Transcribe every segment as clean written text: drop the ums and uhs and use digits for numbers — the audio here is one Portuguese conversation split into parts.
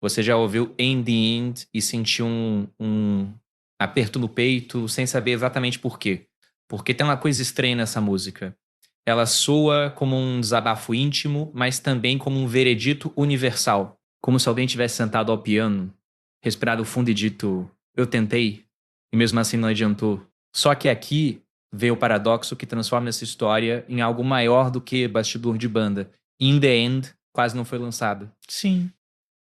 Você já ouviu In the End e sentiu um aperto no peito sem saber exatamente por quê? Porque tem uma coisa estranha nessa música. Ela soa como um desabafo íntimo, mas também como um veredito universal. Como se alguém tivesse sentado ao piano, respirado fundo e dito: eu tentei, e mesmo assim não adiantou. Só que aqui vem o paradoxo que transforma essa história em algo maior do que bastidor de banda. In the End quase não foi lançada. Sim.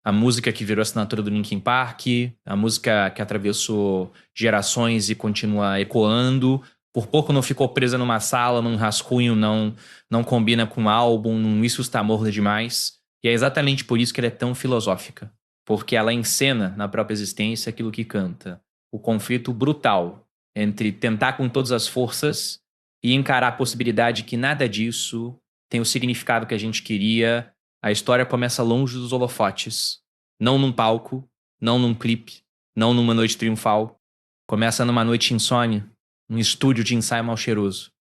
A música que virou assinatura do Linkin Park, a música que atravessou gerações e continua ecoando. Por pouco não ficou presa numa sala, num rascunho, não combina com o álbum, num Isso Está Morto Demais. E é exatamente por isso que ela é tão filosófica. Porque ela encena na própria existência aquilo que canta. O conflito brutal entre tentar com todas as forças e encarar a possibilidade que nada disso tem o significado que a gente queria. A história começa longe dos holofotes. Não num palco, não num clipe, não numa noite triunfal. Começa numa noite insônia, num estúdio de ensaio mal cheiroso.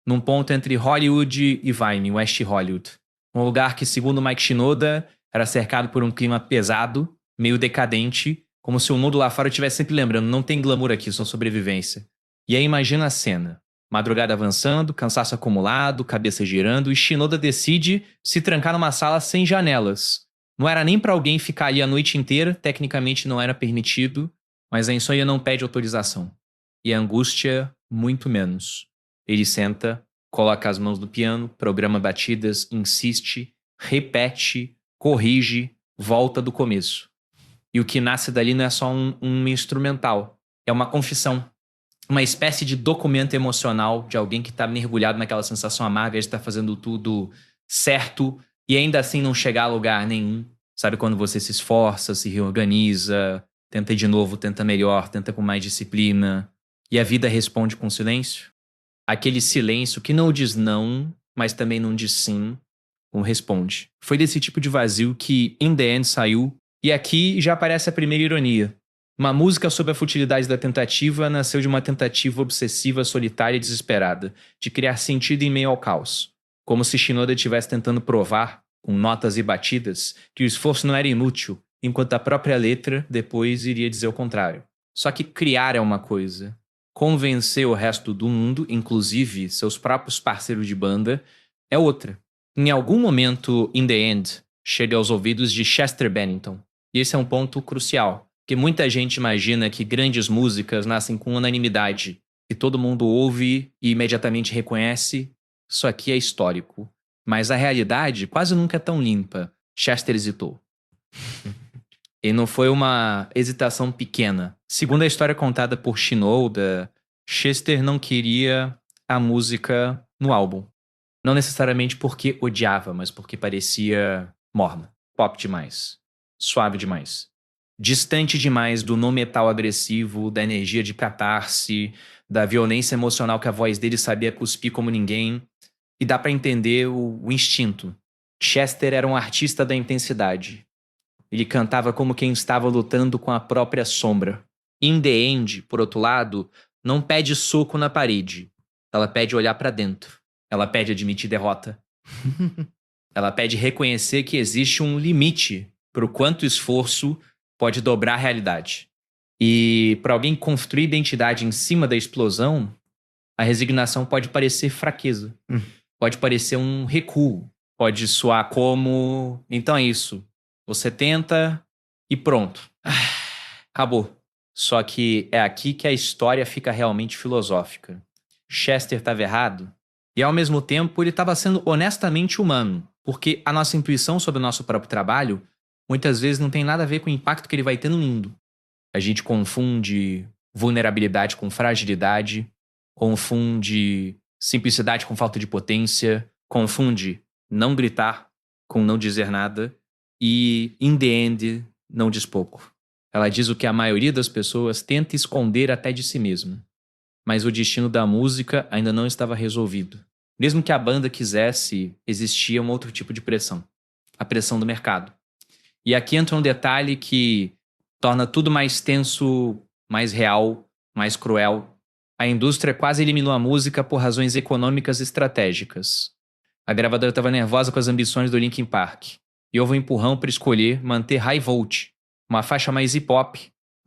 Num ponto entre Hollywood e Vine, West Hollywood. Um lugar que, segundo Mike Shinoda, era cercado por um clima pesado, meio decadente, como se o mundo lá fora estivesse sempre lembrando, não tem glamour aqui, só sobrevivência. E aí imagina a cena. Madrugada avançando, cansaço acumulado, cabeça girando, e Shinoda decide se trancar numa sala sem janelas. Não era nem pra alguém ficar ali a noite inteira, tecnicamente não era permitido, mas a insônia não pede autorização. E a angústia, muito menos. Ele senta, coloca as mãos no piano, programa batidas, insiste, repete, corrige, volta do começo. E o que nasce dali não é só um instrumental, é uma confissão. Uma espécie de documento emocional de alguém que tá mergulhado naquela sensação amarga de estar fazendo tudo certo e ainda assim não chegar a lugar nenhum. Sabe quando você se esforça, se reorganiza, tenta de novo, tenta melhor, tenta com mais disciplina e a vida responde com silêncio? Aquele silêncio que não diz não, mas também não diz sim, ou responde. Foi desse tipo de vazio que In The End saiu, e aqui já aparece a primeira ironia. Uma música sobre a futilidade da tentativa nasceu de uma tentativa obsessiva, solitária e desesperada, de criar sentido em meio ao caos. Como se Shinoda estivesse tentando provar, com notas e batidas, que o esforço não era inútil, enquanto a própria letra depois iria dizer o contrário. Só que criar é uma coisa. Convencer o resto do mundo, inclusive seus próprios parceiros de banda, é outra. Em algum momento, In The End, chega aos ouvidos de Chester Bennington. E esse é um ponto crucial, porque muita gente imagina que grandes músicas nascem com unanimidade, que todo mundo ouve e imediatamente reconhece. Isso aqui é histórico. Mas a realidade quase nunca é tão limpa. Chester hesitou. E não foi uma hesitação pequena. Segundo a história contada por Shinoda, Chester não queria a música no álbum. Não necessariamente porque odiava, mas porque parecia morna, pop demais, suave demais. Distante demais do no metal agressivo, da energia de catarse, da violência emocional que a voz dele sabia cuspir como ninguém. E dá pra entender o instinto. Chester era um artista da intensidade. Ele cantava como quem estava lutando com a própria sombra. In The End, por outro lado, não pede soco na parede. Ela pede olhar pra dentro. Ela pede admitir derrota. Ela pede reconhecer que existe um limite pro quanto esforço pode dobrar a realidade. E para alguém construir identidade em cima da explosão, a resignação pode parecer fraqueza. Pode parecer um recuo. Pode soar como... Então é isso. Você tenta e pronto. Acabou. Só que é aqui que a história fica realmente filosófica. Chester estava errado e, ao mesmo tempo, ele estava sendo honestamente humano. Porque a nossa intuição sobre o nosso próprio trabalho muitas vezes não tem nada a ver com o impacto que ele vai ter no mundo. A gente confunde vulnerabilidade com fragilidade, confunde simplicidade com falta de potência, confunde não gritar com não dizer nada e, in the end, não diz pouco. Ela diz o que a maioria das pessoas tenta esconder até de si mesma. Mas o destino da música ainda não estava resolvido. Mesmo que a banda quisesse, existia um outro tipo de pressão. A pressão do mercado. E aqui entra um detalhe que torna tudo mais tenso, mais real, mais cruel. A indústria quase eliminou a música por razões econômicas e estratégicas. A gravadora estava nervosa com as ambições do Linkin Park. E houve um empurrão para escolher manter High Volt, Uma faixa mais hip-hop,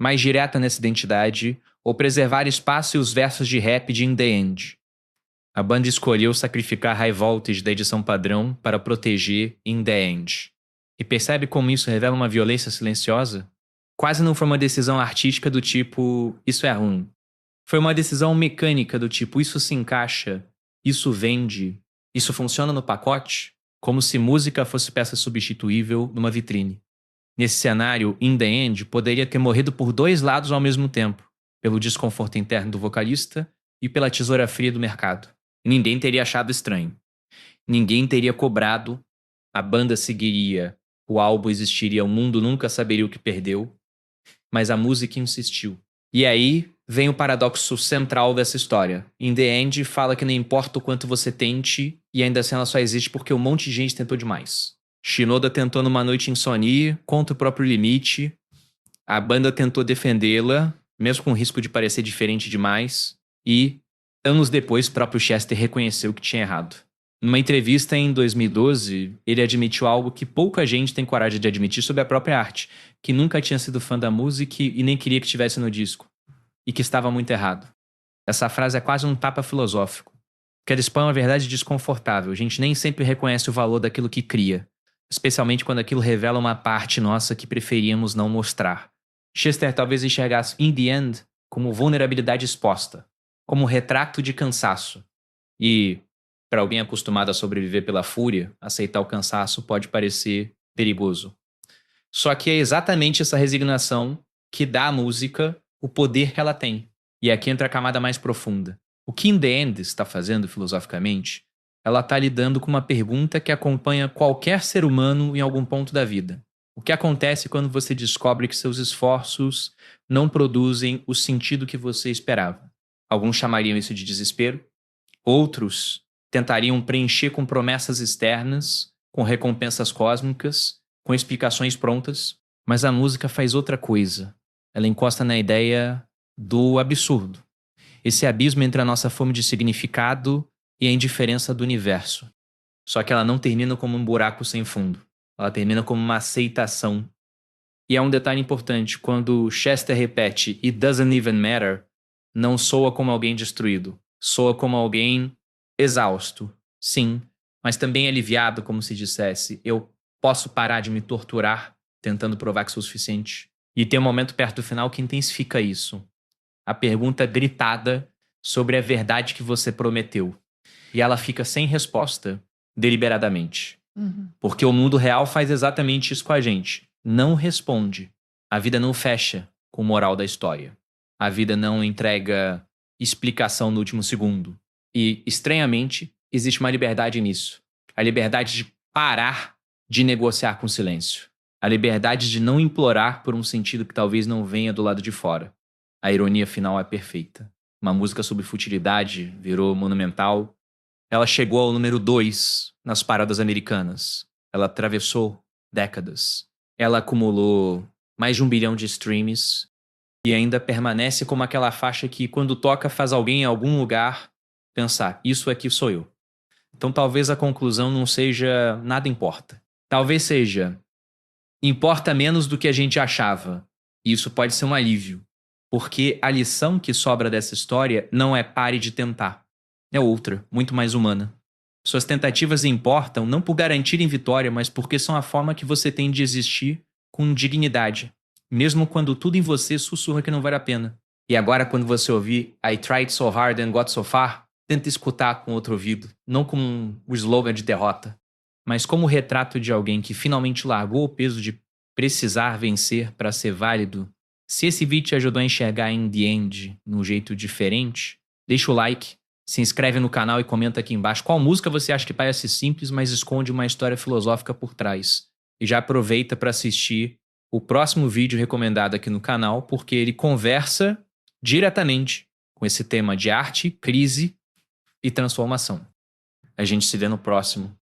mais direta nessa identidade, ou preservar espaço e os versos de rap de In The End? A banda escolheu sacrificar high voltage da edição padrão para proteger In The End. E percebe como isso revela uma violência silenciosa? Quase não foi uma decisão artística do tipo, isso é ruim. Foi uma decisão mecânica do tipo, isso se encaixa, isso vende, isso funciona no pacote, como se música fosse peça substituível numa vitrine. Nesse cenário, In The End poderia ter morrido por dois lados ao mesmo tempo, pelo desconforto interno do vocalista e pela tesoura fria do mercado. Ninguém teria achado estranho. Ninguém teria cobrado, a banda seguiria, o álbum existiria, o mundo nunca saberia o que perdeu, mas a música insistiu. E aí vem o paradoxo central dessa história. In The End fala que não importa o quanto você tente, e ainda assim ela só existe porque um monte de gente tentou demais. Shinoda tentou numa noite em Sony, contra o próprio limite. A banda tentou defendê-la, mesmo com o risco de parecer diferente demais. E, anos depois, o próprio Chester reconheceu que tinha errado. Numa entrevista em 2012, ele admitiu algo que pouca gente tem coragem de admitir sobre a própria arte, que nunca tinha sido fã da música e nem queria que estivesse no disco, e que estava muito errado. Essa frase é quase um tapa filosófico, que expõe uma verdade desconfortável. A gente nem sempre reconhece o valor daquilo que cria, especialmente quando aquilo revela uma parte nossa que preferíamos não mostrar. Chester talvez enxergasse In The End como vulnerabilidade exposta, como um retrato de cansaço. E, para alguém acostumado a sobreviver pela fúria, aceitar o cansaço pode parecer perigoso. Só que é exatamente essa resignação que dá à música o poder que ela tem. E aqui entra a camada mais profunda. O que In The End está fazendo filosoficamente, ela está lidando com uma pergunta que acompanha qualquer ser humano em algum ponto da vida. O que acontece quando você descobre que seus esforços não produzem o sentido que você esperava? Alguns chamariam isso de desespero. Outros tentariam preencher com promessas externas, com recompensas cósmicas, com explicações prontas. Mas a música faz outra coisa. Ela encosta na ideia do absurdo. Esse abismo entre a nossa fome de significado e a indiferença do universo. Só que ela não termina como um buraco sem fundo. Ela termina como uma aceitação. E é um detalhe importante, quando Chester repete "It doesn't even matter", não soa como alguém destruído. Soa como alguém exausto, sim, mas também aliviado, como se dissesse, eu posso parar de me torturar tentando provar que sou o suficiente. E tem um momento perto do final que intensifica isso. A pergunta gritada sobre a verdade que você prometeu. E ela fica sem resposta, deliberadamente. Porque o mundo real faz exatamente isso com a gente. Não responde. A vida não fecha com o moral da história. A vida não entrega explicação no último segundo. E, estranhamente, existe uma liberdade nisso. A liberdade de parar de negociar com o silêncio. A liberdade de não implorar por um sentido que talvez não venha do lado de fora. A ironia final é perfeita. Uma música sobre futilidade virou monumental. Ela chegou ao número 2 nas paradas americanas. Ela atravessou décadas. Ela acumulou mais de 1 bilhão de streams e ainda permanece como aquela faixa que, quando toca, faz alguém em algum lugar pensar, isso aqui sou eu. Então talvez a conclusão não seja nada importa. Talvez seja, importa menos do que a gente achava. E isso pode ser um alívio. Porque a lição que sobra dessa história não é pare de tentar. É outra, muito mais humana. Suas tentativas importam não por garantirem vitória, mas porque são a forma que você tem de existir com dignidade. Mesmo quando tudo em você sussurra que não vale a pena. E agora, quando você ouvir I tried so hard and got so far, tenta escutar com outro ouvido. Não como um slogan de derrota, mas como o retrato de alguém que finalmente largou o peso de precisar vencer para ser válido. Se esse vídeo te ajudou a enxergar In The End num jeito diferente, deixa o like, se inscreve no canal e comenta aqui embaixo qual música você acha que parece simples, mas esconde uma história filosófica por trás. E já aproveita para assistir o próximo vídeo recomendado aqui no canal, porque ele conversa diretamente com esse tema de arte, crise e transformação. A gente se vê no próximo.